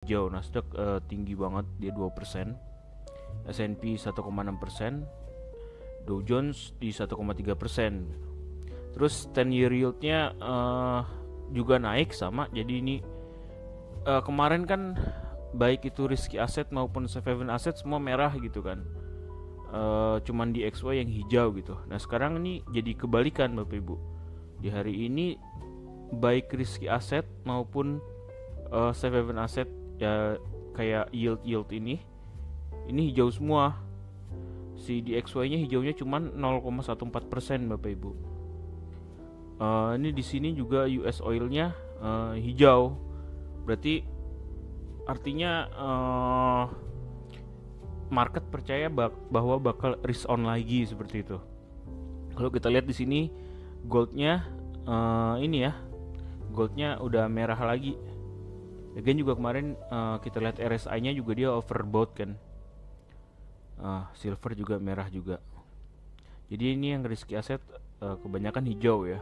hijau. Nasdaq tinggi banget, dia 2%. S&P 1,6%, Dow Jones di 1,3%. Terus 10 year yieldnya juga naik sama. Jadi ini kemarin kan baik itu risky asset maupun safe haven asset semua merah gitu kan. Cuman di XY yang hijau gitu. Nah sekarang ini jadi kebalikan Bapak Ibu. Di hari ini baik risky asset maupun safe haven asset ya kayak yield ini hijau semua. Si DXY nya hijaunya cuman 0,14% Bapak Ibu. Ini di sini juga US oil-nya hijau. Berarti artinya market percaya bahwa bakal risk on lagi seperti itu. Kalau kita lihat di sini goldnya ini ya, goldnya udah merah lagi. Again juga kemarin kita lihat RSI-nya juga dia overbought kan. Silver juga merah juga. Jadi ini yang risky asset kebanyakan hijau ya.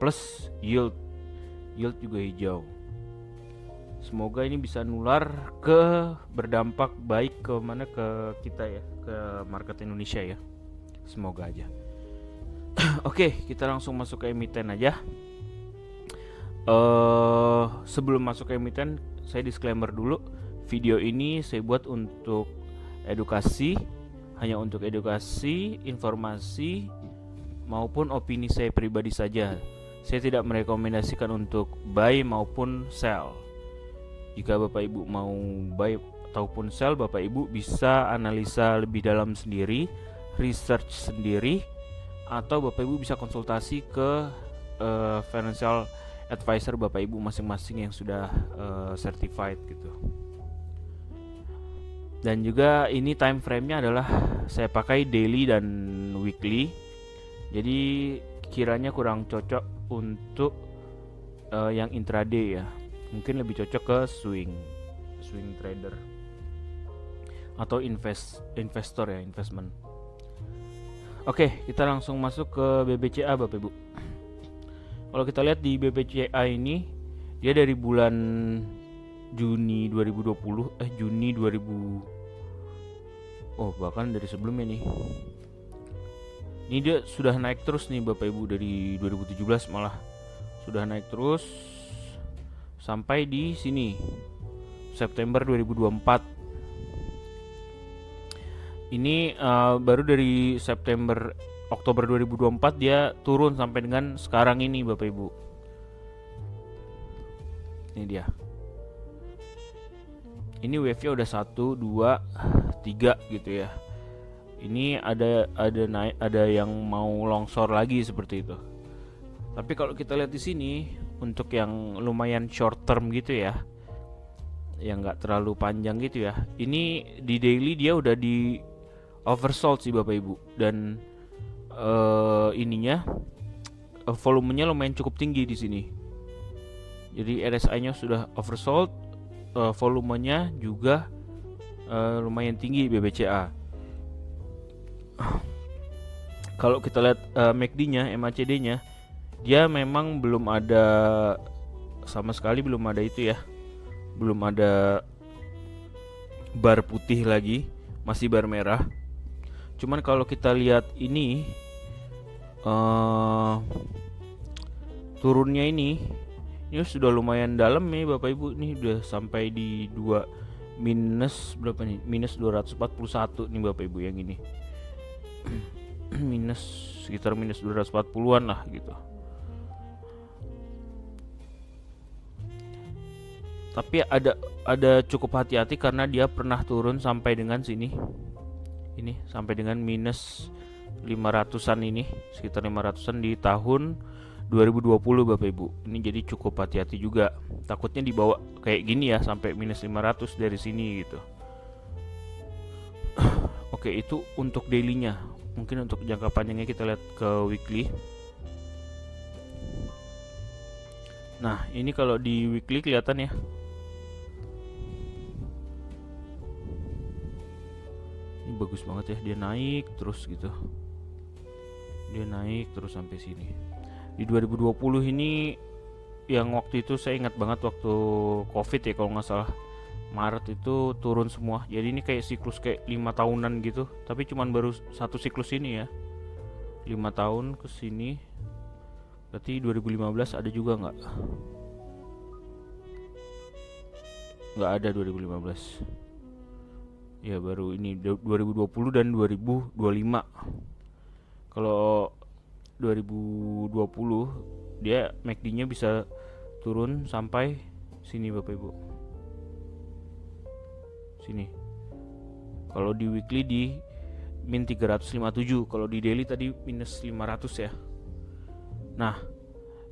Plus yield juga hijau. Semoga ini bisa nular berdampak baik ke mana ke kita ya, ke market Indonesia ya. Semoga aja. Oke, kita langsung masuk ke emiten aja. Sebelum masuk ke emiten, saya disclaimer dulu. Video ini saya buat untuk edukasi, hanya untuk edukasi, informasi maupun opini saya pribadi saja. Saya tidak merekomendasikan untuk buy maupun sell. Jika Bapak Ibu mau buy ataupun sell, Bapak Ibu bisa analisa lebih dalam sendiri, research sendiri, atau Bapak Ibu bisa konsultasi ke financial advisor Bapak Ibu masing-masing yang sudah certified gitu. Dan juga ini time frame-nya adalah saya pakai daily dan weekly. Jadi kiranya kurang cocok untuk yang intraday ya. Mungkin lebih cocok ke swing trader atau investor ya, investment. Oke, kita langsung masuk ke BBCA Bapak Ibu. Kalau kita lihat di BBCA ini, dia dari bulan Juni 2020, Juni 2000, bahkan dari sebelumnya nih. Ini dia sudah naik terus nih Bapak Ibu, dari 2017 malah sudah naik terus sampai di sini September 2024. Ini baru dari Oktober 2024 dia turun sampai dengan sekarang ini Bapak Ibu. Ini dia. Ini wave-nya udah 1, 2, 3 gitu ya. Ini ada yang mau longsor lagi seperti itu. Tapi kalau kita lihat di sini untuk yang lumayan short term gitu ya, yang nggak terlalu panjang gitu ya, ini di daily dia udah di oversold sih Bapak Ibu. Dan volumenya lumayan cukup tinggi di sini. Jadi RSI-nya sudah oversold, volumenya juga lumayan tinggi BBCA. Kalau kita lihat MACD-nya, MACD-nya, dia memang belum ada sama sekali, belum ada itu ya, belum ada bar putih lagi, masih bar merah. Cuman kalau kita lihat ini turunnya ini sudah lumayan dalam nih Bapak Ibu. Nih udah sampai di 2 minus berapa nih? Minus 241 nih Bapak Ibu yang ini. Sekitar minus 240-an lah gitu. Tapi ada cukup hati-hati karena dia pernah turun sampai dengan sini. Ini sampai dengan minus 500-an ini, sekitar 500-an di tahun 2020 Bapak Ibu. Ini jadi cukup hati-hati juga. Takutnya dibawa kayak gini ya sampai minus 500 dari sini gitu. Oke, itu untuk daily-nya. Mungkin untuk jangka panjangnya kita lihat ke weekly. Nah, ini kalau di weekly kelihatan ya. Ini bagus banget ya, dia naik terus gitu. Dia naik terus sampai sini. Di 2020 ini yang waktu itu saya ingat banget waktu Covid ya kalau nggak salah. Maret itu turun semua. Jadi ini kayak siklus kayak 5 tahunan gitu, tapi cuman baru satu siklus ini ya. 5 tahun ke sini. Berarti 2015 ada juga nggak? Nggak ada 2015. Ya baru ini 2020 dan 2025. Kalau 2020 dia MACD-nya bisa turun sampai sini Bapak Ibu. Sini. Kalau di weekly di min 357, kalau di daily tadi minus 500 ya. Nah,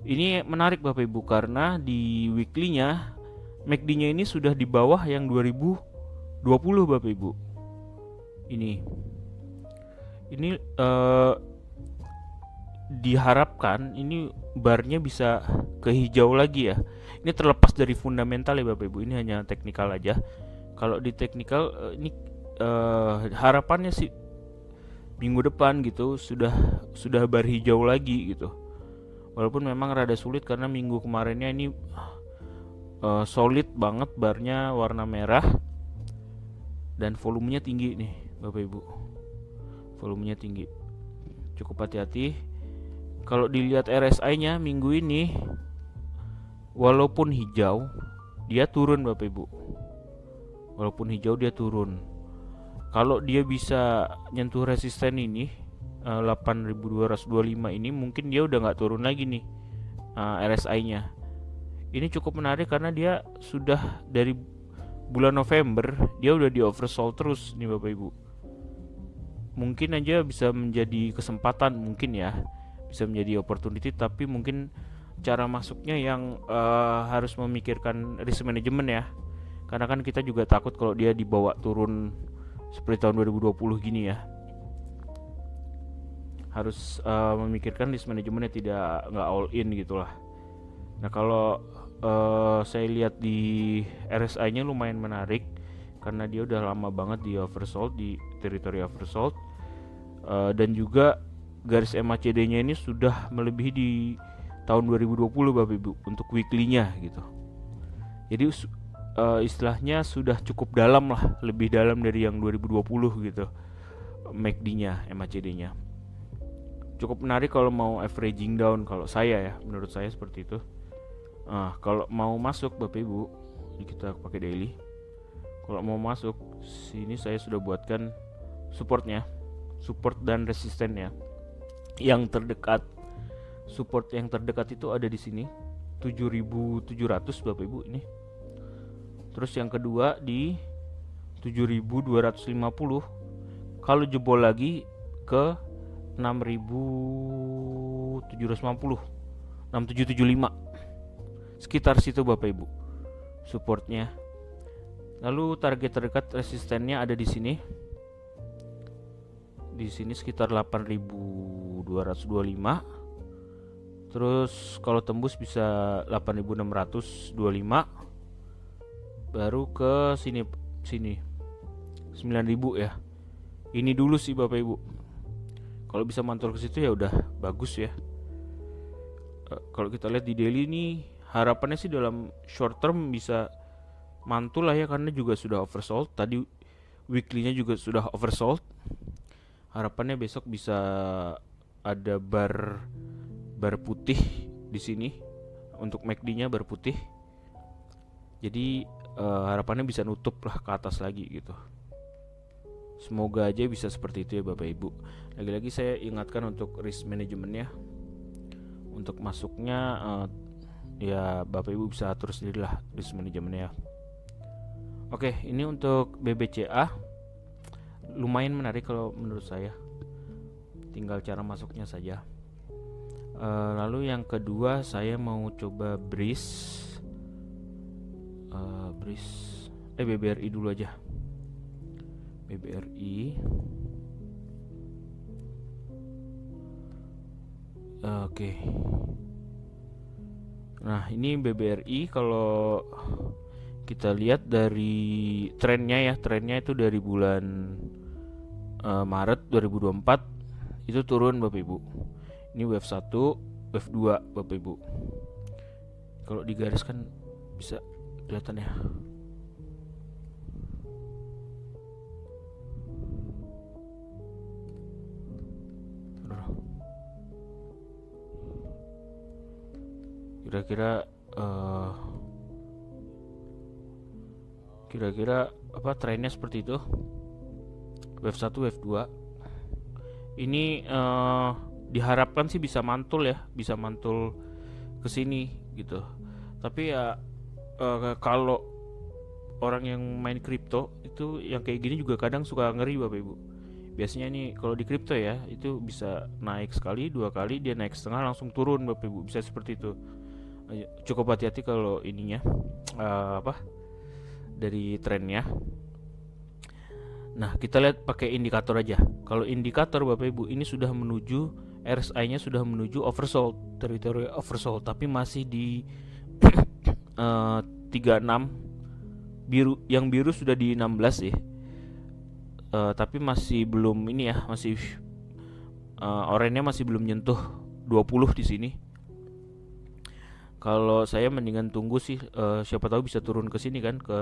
ini menarik Bapak Ibu karena di weekly-nya MACD-nya ini sudah di bawah yang 2020 Bapak Ibu. Ini diharapkan ini barnya bisa ke hijau lagi ya. Ini terlepas dari fundamental ya Bapak Ibu, ini hanya teknikal aja. Kalau di teknikal ini harapannya sih minggu depan gitu sudah bar hijau lagi gitu. Walaupun memang rada sulit karena minggu kemarinnya ini solid banget barnya warna merah dan volumenya tinggi nih Bapak Ibu. Volumenya tinggi. Cukup hati-hati. Kalau dilihat RSI-nya minggu ini walaupun hijau dia turun Bapak Ibu. Walaupun hijau dia turun. Kalau dia bisa nyentuh resisten ini 8.225 ini mungkin dia udah nggak turun lagi nih RSI-nya. Ini cukup menarik karena dia sudah dari bulan November dia udah di oversold terus nih Bapak Ibu. Mungkin aja bisa menjadi kesempatan mungkin ya. Bisa menjadi opportunity, tapi mungkin cara masuknya yang harus memikirkan risk management ya. Karena kan kita juga takut kalau dia dibawa turun seperti tahun 2020 gini ya. Harus memikirkan risk manajemennya nggak all in gitulah. Nah kalau saya lihat di RSI-nya lumayan menarik karena dia udah lama banget di oversold, di teritori oversold, dan juga garis MACD-nya ini sudah melebihi di tahun 2020 Bapak Ibu untuk weekly-nya gitu. Jadi istilahnya sudah cukup dalam lah, lebih dalam dari yang 2020 gitu MACD-nya, MACD-nya. Cukup menarik kalau mau averaging down kalau saya ya, menurut saya seperti itu. Kalau mau masuk Bapak Ibu, kita pakai daily. Kalau mau masuk, sini saya sudah buatkan supportnya, support dan resistennya. Yang terdekat, support yang terdekat itu ada di sini 7.700 Bapak Ibu ini. Terus yang kedua di 7.250. Kalau jebol lagi ke 6.750, 6.775. Sekitar situ Bapak Ibu supportnya. Lalu target terdekat resistennya ada di sini. Di sini sekitar 8.225. Terus kalau tembus bisa 8.625. Baru ke sini 9.000 ya. Ini dulu sih Bapak Ibu. Kalau bisa mantul ke situ ya udah bagus ya. Kalau kita lihat di daily nih, harapannya sih dalam short term bisa mantul lah ya, karena juga sudah oversold. Tadi weekly-nya juga sudah oversold. Harapannya besok bisa ada bar putih di sini untuk MACD-nya bar putih. Jadi harapannya bisa nutup lah ke atas lagi gitu. Semoga aja bisa seperti itu ya Bapak Ibu. Lagi-lagi saya ingatkan untuk risk manajemennya. Untuk masuknya ya Bapak Ibu bisa atur sendiri lah risk manajemennya. Oke, ini untuk BBCA lumayan menarik kalau menurut saya. Tinggal cara masuknya saja. Lalu yang kedua saya mau coba BBRI dulu aja. BBRI. Oke. Nah, ini BBRI kalau kita lihat dari trennya itu dari bulan Maret 2024 itu turun Bapak Ibu. Ini wave 1, wave 2 Bapak Ibu. Kalau digariskan bisa kelihatan ya. kira-kira apa trennya seperti itu. Wave 1, wave 2 ini diharapkan sih bisa mantul ya, bisa mantul ke sini gitu. Tapi ya kalau orang yang main kripto itu yang kayak gini juga kadang suka ngeri Bapak Ibu. Biasanya nih kalau di kripto ya itu bisa naik sekali, 2 kali, dia naik setengah langsung turun Bapak Ibu, bisa seperti itu. Cukup hati-hati kalau ininya dari trennya. Nah, kita lihat pakai indikator aja. Kalau indikator Bapak Ibu ini sudah menuju RSI-nya sudah menuju oversold, teritori oversold, tapi masih di 36 biru. Yang biru sudah di 16 sih. Tapi masih belum ini ya, masih oranye masih belum nyentuh 20 di sini. Kalau saya mendingan tunggu sih, siapa tahu bisa turun ke sini kan, ke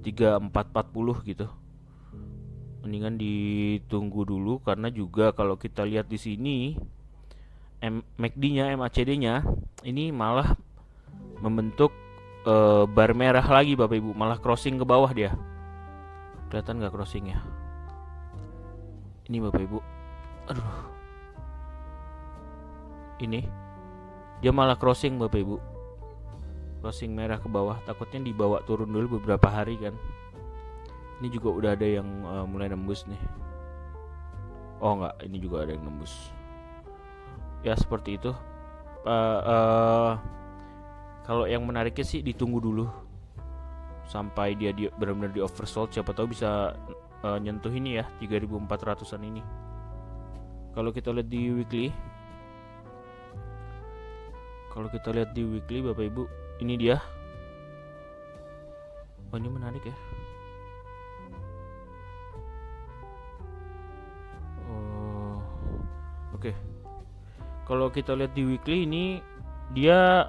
3440 gitu. Mendingan ditunggu dulu karena juga kalau kita lihat di sini MACD-nya, MACD-nya ini malah membentuk bar merah lagi Bapak Ibu, malah crossing ke bawah dia. Kelihatan nggak crossingnya? Ini Bapak Ibu, aduh, ini dia malah crossing Bapak Ibu, crossing merah ke bawah. Takutnya dibawa turun dulu beberapa hari kan. Ini juga udah ada yang mulai nembus nih. Oh enggak, ini juga ada yang nembus. Ya seperti itu. Kalau yang menariknya sih ditunggu dulu sampai dia benar-benar di oversold. Siapa tahu bisa nyentuh ini ya, 3400-an ini. Kalau kita lihat di weekly, Bapak Ibu, ini dia. Oh, ini menarik ya. Oke. Kalau kita lihat di weekly ini, dia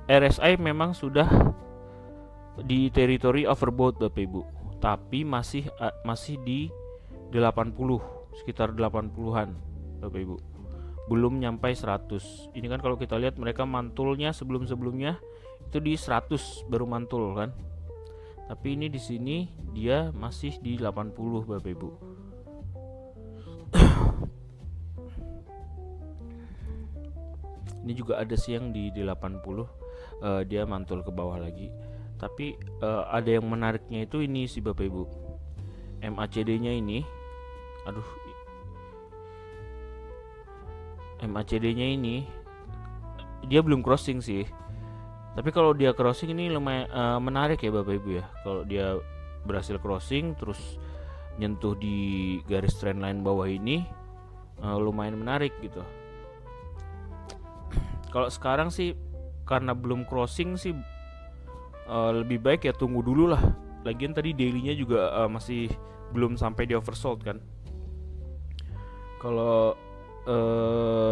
RSI memang sudah di teritori overbought Bapak Ibu, tapi masih di 80, sekitar 80-an Bapak Ibu. Belum nyampai 100. Ini kan kalau kita lihat mereka mantulnya sebelumnya itu di 100 baru mantul kan. Tapi ini di sini dia masih di 80 Bapak Ibu. Ini juga ada sih yang di 80, dia mantul ke bawah lagi. Tapi ada yang menariknya itu ini sih Bapak Ibu, MACD-nya ini. Aduh, MACD-nya ini dia belum crossing sih. Tapi kalau dia crossing ini lumayan menarik ya Bapak Ibu ya. Kalau dia berhasil crossing terus nyentuh di garis trendline bawah ini, lumayan menarik gitu. Kalau sekarang sih karena belum crossing sih, lebih baik ya tunggu dulu lah. Lagian tadi daily-nya juga masih belum sampai di oversold kan. Kalau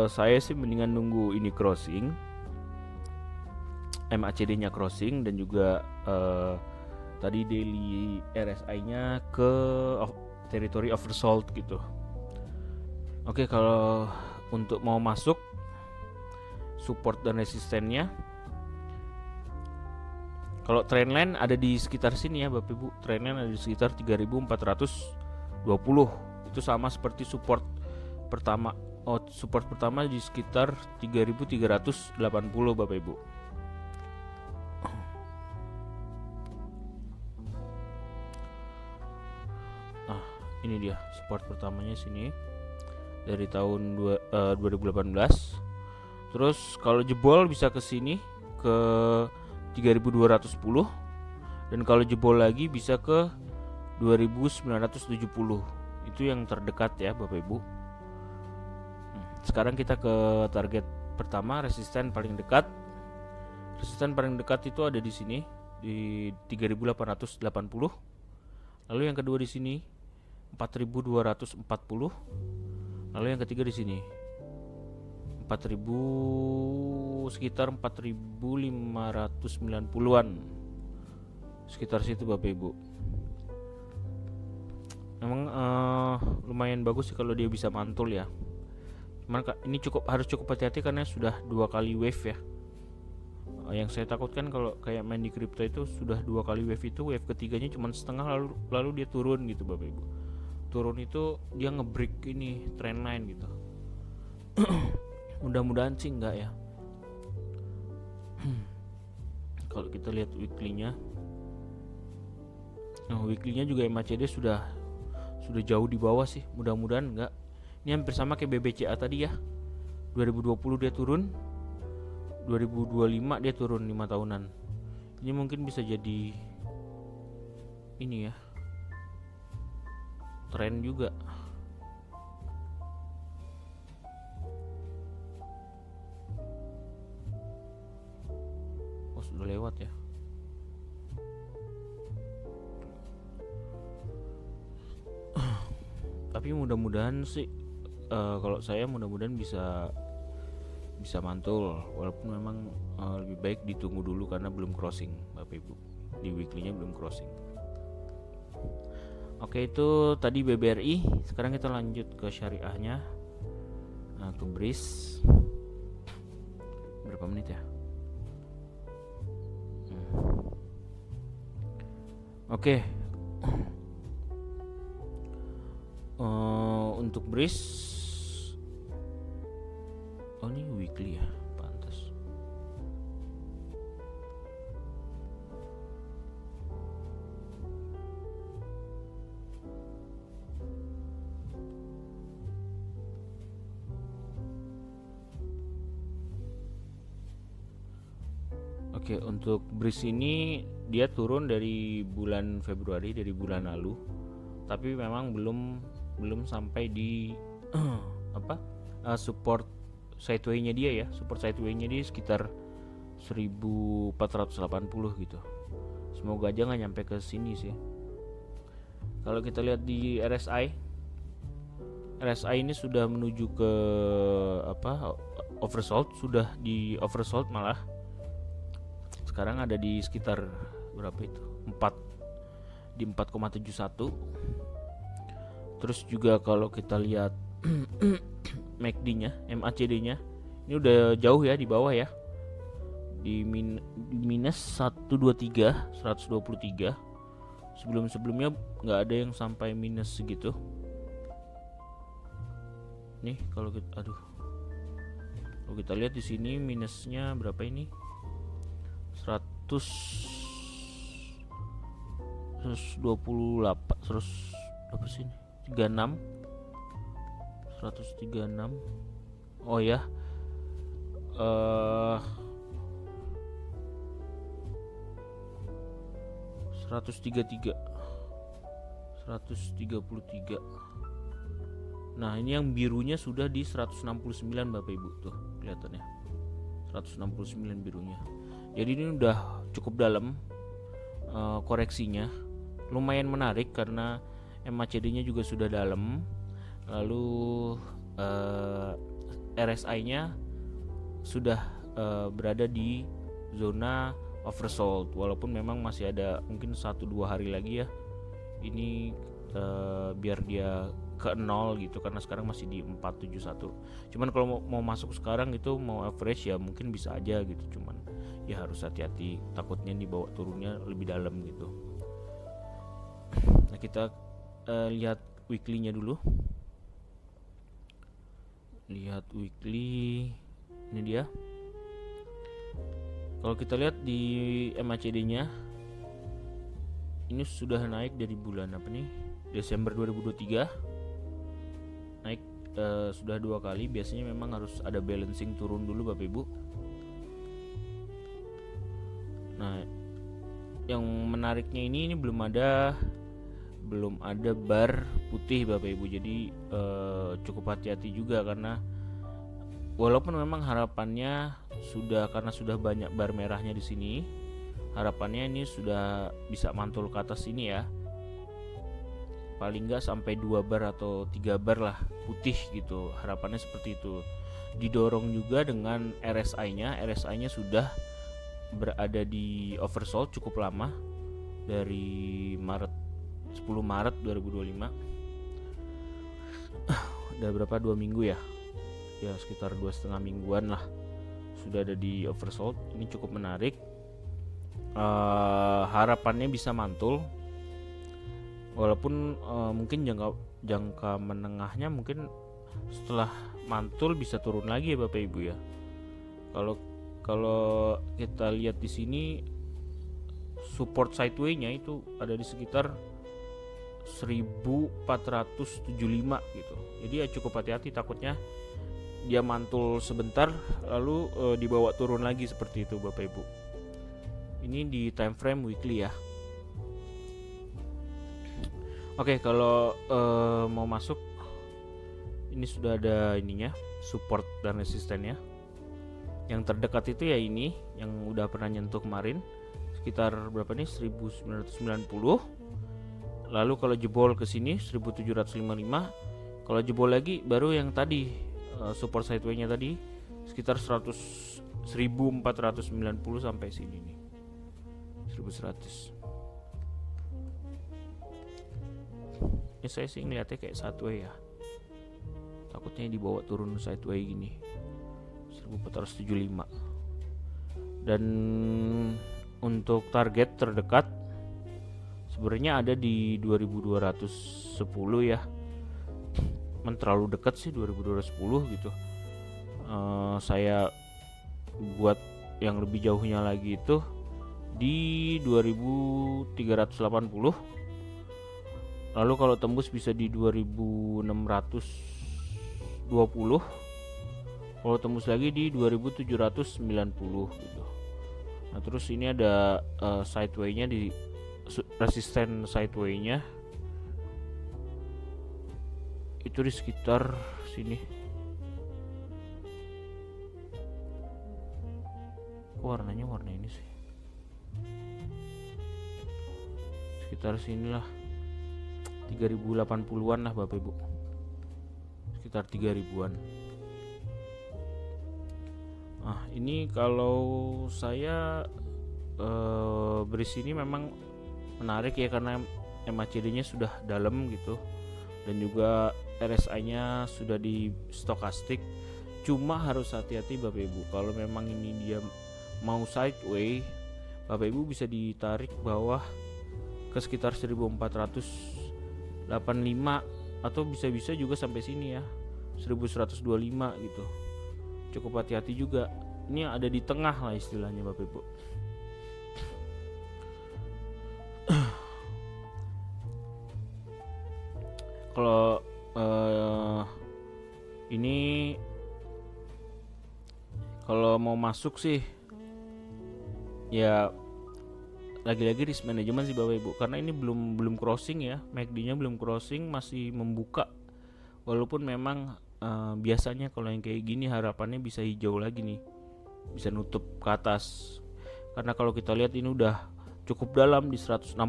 saya sih mendingan nunggu ini crossing, MACD-nya crossing, dan juga tadi daily RSI-nya ke territory oversold gitu. Oke, kalau untuk mau masuk support dan resistennya, kalau trendline ada di sekitar sini ya Bapak Ibu. Trendline ada di sekitar 3420. Itu sama seperti support pertama. Support pertama di sekitar 3380 Bapak Ibu. Nah, ini dia support pertamanya sini dari tahun 2018. Terus kalau jebol bisa ke sini ke 3210, dan kalau jebol lagi bisa ke 2970. Itu yang terdekat ya Bapak Ibu. Sekarang kita ke target pertama, resisten paling dekat. Resisten paling dekat itu ada di sini di 3880. Lalu yang kedua di sini 4240. Lalu yang ketiga di sini 4000, sekitar 4590-an, sekitar situ Bapak Ibu. Memang lumayan bagus sih kalau dia bisa mantul ya. Cuman ini harus cukup hati-hati karena sudah 2 kali wave ya. Yang saya takutkan kalau kayak main di kripto itu sudah 2 kali wave, itu wave ketiganya cuma setengah, lalu dia turun gitu Bapak Ibu. Turun itu dia nge-break ini trendline gitu. Mudah-mudahan sih enggak ya. Kalau kita lihat weekly-nya, weekly-nya juga MACD sudah jauh di bawah sih. Mudah-mudahan enggak. Ini hampir sama kayak BBCA tadi ya. 2020 dia turun, 2025 dia turun 5 tahunan. Ini mungkin bisa jadi ini ya, tren juga. Oh, sudah lewat ya. Tapi mudah-mudahan sih, kalau saya mudah-mudahan bisa mantul, walaupun memang lebih baik ditunggu dulu karena belum crossing Bapak Ibu. Di weekly-nya belum crossing. Oke, itu tadi BBRI. Sekarang kita lanjut ke syariahnya. Ke BRIS. Berapa menit ya? Oke. Untuk BRIS, ini weekly ya, pantas. Oke, untuk BRIS ini dia turun dari bulan Februari, dari bulan lalu. Tapi memang belum sampai di support sideway-nya dia ya. Support sideway-nya dia sekitar 1480 gitu. Semoga aja nggak nyampe ke sini sih. Kalau kita lihat di RSI ini sudah menuju ke oversold, sudah di oversold malah. Sekarang ada di sekitar berapa itu? 4,71. Terus juga kalau kita lihat MACD-nya, MACD-nya ini udah jauh ya di bawah ya. Di minus 123. Sebelumnya nggak ada yang sampai minus segitu. Nih kalau kita lihat di sini minusnya berapa ini? 128 berapa sih ini? 36 136. Oh ya, 133. Nah, ini yang birunya sudah di 169 Bapak Ibu, tuh kelihatannya 169 birunya. Jadi ini udah cukup dalam koreksinya. Lumayan menarik karena MACD-nya juga sudah dalam. Lalu RSI-nya sudah berada di zona oversold, walaupun memang masih ada mungkin 1-2 hari lagi ya ini biar dia ke 0 gitu, karena sekarang masih di 471. Cuman kalau mau masuk sekarang itu mau average ya mungkin bisa aja gitu, cuman ya harus hati-hati, takutnya dibawa turunnya lebih dalam gitu. Nah, kita lihat weekly-nya dulu. Lihat weekly, ini dia. Kalau kita lihat di MACD-nya ini sudah naik dari bulan apa nih? Desember 2023. Naik sudah 2 kali. Biasanya memang harus ada balancing turun dulu Bapak Ibu. Nah, yang menariknya ini belum ada bar putih Bapak Ibu. Jadi cukup hati-hati juga, karena walaupun memang harapannya karena sudah banyak bar merahnya di sini, harapannya ini sudah bisa mantul ke atas sini ya. Paling nggak sampai 2 bar atau 3 bar lah putih gitu. Harapannya seperti itu. Didorong juga dengan RSI-nya. RSI-nya sudah berada di oversold cukup lama, dari 10 Maret 2025. Udah berapa, 2 minggu ya? Ya sekitar 2,5 mingguan lah sudah ada di oversold. Ini cukup menarik. Harapannya bisa mantul, walaupun mungkin jangka menengahnya mungkin setelah mantul bisa turun lagi ya Bapak Ibu ya. Kalau kita lihat di sini support sideway-nya itu ada di sekitar 1475 gitu. Jadi ya cukup hati-hati, takutnya dia mantul sebentar lalu dibawa turun lagi seperti itu Bapak Ibu. Ini di time frame weekly ya. Oke, kalau mau masuk ini sudah ada ininya, support dan resistennya. Yang terdekat itu ya ini yang udah pernah nyentuh kemarin sekitar berapa nih, 1990. Lalu kalau jebol ke sini 1755. Kalau jebol lagi baru yang tadi support sideway-nya tadi sekitar 1490 sampai sini nih. 1100. Ya saya sih ngeliatnya kayak sideway ya. Takutnya dibawa turun sideway gini. 1475. Dan untuk target terdekat sebenarnya ada di 2210 ya. Terlalu dekat sih 2210 gitu. Saya buat yang lebih jauhnya lagi itu di 2380. Lalu kalau tembus bisa di 2620. Kalau tembus lagi di 2790 gitu. Nah, terus ini ada sideway-nya di resisten sideway-nya itu di sekitar sini. Warnanya warna ini sih. Sekitar sinilah 3080-an lah Bapak Ibu. Sekitar 3000-an. Nah, ini kalau saya beris ini memang menarik ya, karena MACD-nya sudah dalam gitu. Dan juga RSI-nya sudah di stokastik. Cuma harus hati-hati Bapak Ibu. Kalau memang ini dia mau sideway, Bapak Ibu bisa ditarik bawah ke sekitar 1485 atau bisa-bisa juga sampai sini ya, 1125 gitu. Cukup hati-hati juga. Ini ada di tengah lah istilahnya Bapak Ibu. Kalau ini kalau mau masuk sih ya lagi-lagi risk management sih Bapak Ibu, karena ini belum crossing ya, MACD-nya belum crossing, masih membuka. Walaupun memang biasanya kalau yang kayak gini harapannya bisa hijau lagi nih, bisa nutup ke atas. Karena kalau kita lihat ini udah cukup dalam di 169.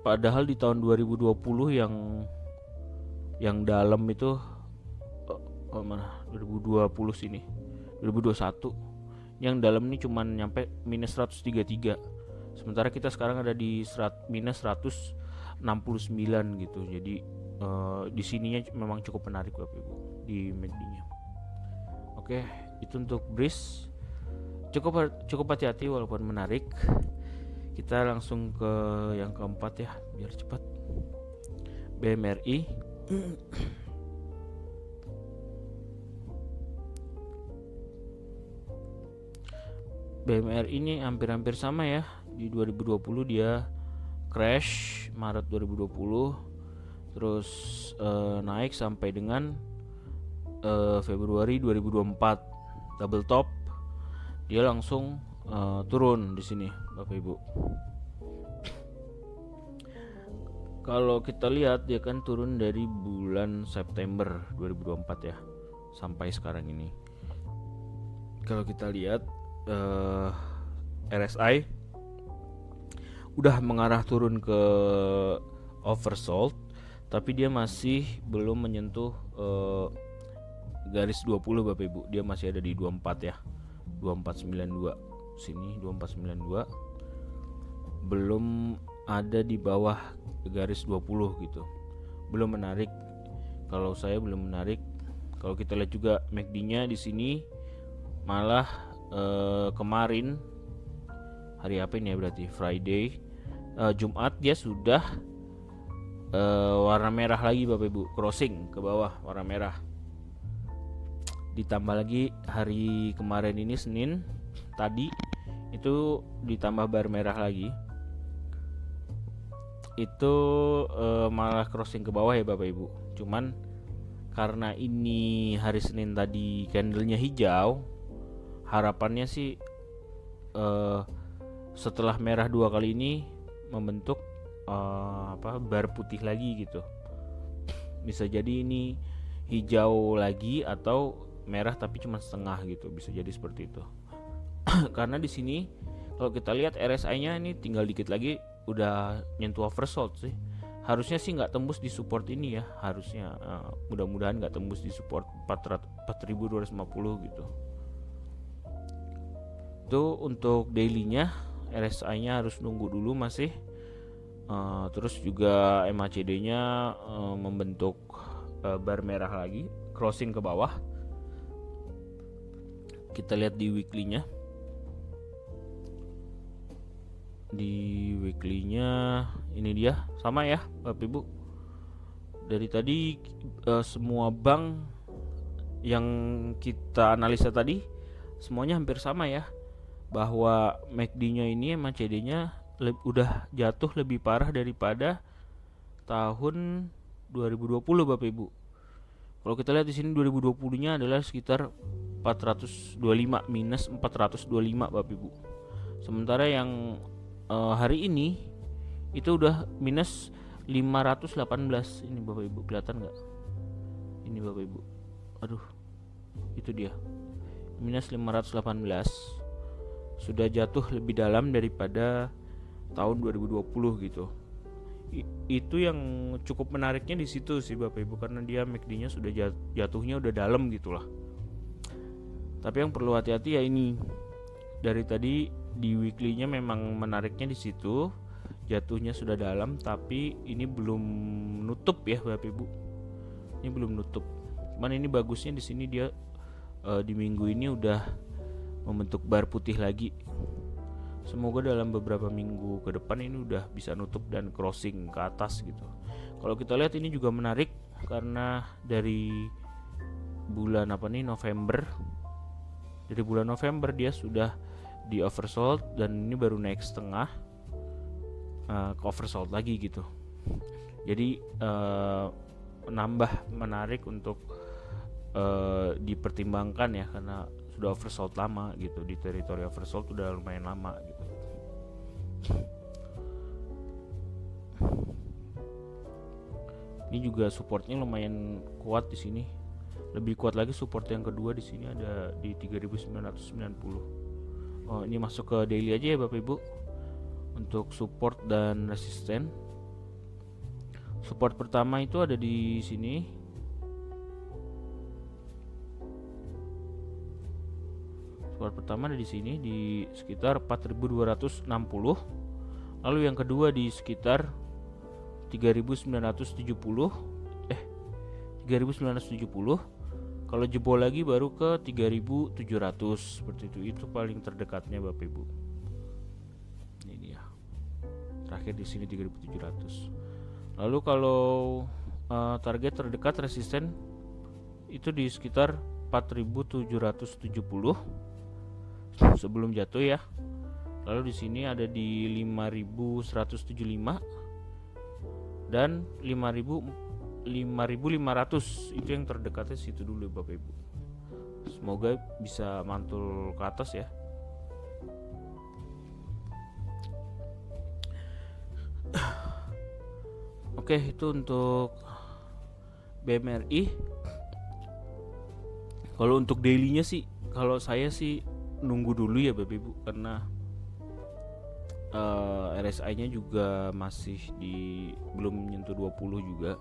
Padahal di tahun 2020 yang dalam itu mana 2020 sini 2021 yang dalam ini cuman nyampe minus 133, sementara kita sekarang ada di minus 169 gitu. Jadi di sininya memang cukup menarik Bapak Ibu di MACD-nya. Oke, itu untuk BRIS. Cukup hati-hati walaupun menarik. Kita langsung ke yang keempat ya, biar cepat. BMRI. BMRI ini hampir-hampir sama ya. Di 2020 dia crash Maret 2020, terus naik sampai dengan Februari 2024, double top. Dia langsung turun di sini Bapak Ibu. Kalau kita lihat dia kan turun dari bulan September 2024 ya sampai sekarang ini. Kalau kita lihat RSI udah mengarah turun ke oversold, tapi dia masih belum menyentuh garis 20 Bapak Ibu. Dia masih ada di 24 ya, 2492 sini, 2492, belum ada di bawah garis 20 gitu, belum menarik. Kalau saya belum menarik. Kalau kita lihat juga MACD-nya di sini malah kemarin hari apa ini ya, berarti Friday, Jumat dia sudah warna merah lagi Bapak Ibu, crossing ke bawah warna merah. Ditambah lagi hari kemarin ini Senin tadi itu ditambah bar merah lagi, itu malah crossing ke bawah ya Bapak Ibu. Cuman karena ini hari Senin tadi candlenya hijau, harapannya sih setelah merah 2 kali ini membentuk bar putih lagi gitu. Bisa jadi ini hijau lagi atau merah tapi cuma setengah gitu, bisa jadi seperti itu. Karena di sini kalau kita lihat RSI-nya ini tinggal dikit lagi udah nyentuh oversold sih. Harusnya sih nggak tembus di support ini ya, harusnya mudah-mudahan nggak tembus di support 4250 gitu. Itu untuk daily-nya, RSI-nya harus nunggu dulu masih. Terus juga MACD-nya membentuk bar merah lagi, crossing ke bawah. Kita lihat di weekly-nya. Di weekly-nya ini dia sama ya Bapak Ibu. Dari tadi semua bank yang kita analisa tadi semuanya hampir sama ya, bahwa MACD-nya ini MACD-nya udah jatuh lebih parah daripada tahun 2020 Bapak Ibu. Kalau kita lihat di sini 2020-nya adalah sekitar 425 minus 425 Bapak Ibu. Sementara yang hari ini itu udah minus 518. Ini Bapak Ibu kelihatan nggak? Ini Bapak Ibu. Aduh, itu dia. Minus 518. Sudah jatuh lebih dalam daripada tahun 2020 gitu. Itu yang cukup menariknya di situ sih Bapak Ibu, karena dia MACD-nya sudah jatuhnya udah dalam gitulah. Tapi yang perlu hati-hati ya ini. Dari tadi di weekly-nya memang menariknya di situ, jatuhnya sudah dalam, tapi ini belum nutup ya Bapak Ibu. Ini belum nutup. Cuman ini bagusnya di sini dia di minggu ini udah membentuk bar putih lagi. Semoga dalam beberapa minggu ke depan ini udah bisa nutup dan crossing ke atas gitu. Kalau kita lihat ini juga menarik karena dari bulan November. Dari bulan November dia sudah di oversold dan ini baru naik setengah ke oversold lagi gitu. Jadi menambah menarik untuk dipertimbangkan ya, karena sudah oversold lama gitu, di teritori oversold udah lumayan lama gitu. Ini juga supportnya lumayan kuat di sini. Lebih kuat lagi support yang kedua di sini ada di 3990. Oh, ini masuk ke daily aja ya Bapak Ibu. Untuk support dan resisten. Support pertama itu ada di sini. Support pertama ada di sini di sekitar 4260. Lalu yang kedua di sekitar 3970. 3970. Kalau jebol lagi baru ke 3700 seperti itu. Itu paling terdekatnya Bapak Ibu. Ini dia. Terakhir di sini 3700. Lalu kalau target terdekat resisten itu di sekitar 4770 sebelum jatuh ya. Lalu di sini ada di 5175 dan 5500. Itu yang terdekatnya situ dulu Bapak Ibu. Semoga bisa mantul ke atas ya. Oke, itu untuk BMRI. Kalau untuk daily-nya sih, kalau saya sih nunggu dulu ya Bapak Ibu, karena RSI-nya juga masih belum menyentuh 20 juga.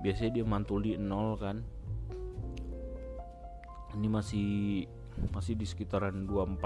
Biasanya dia mantul di 0 kan. Ini masih di sekitaran 24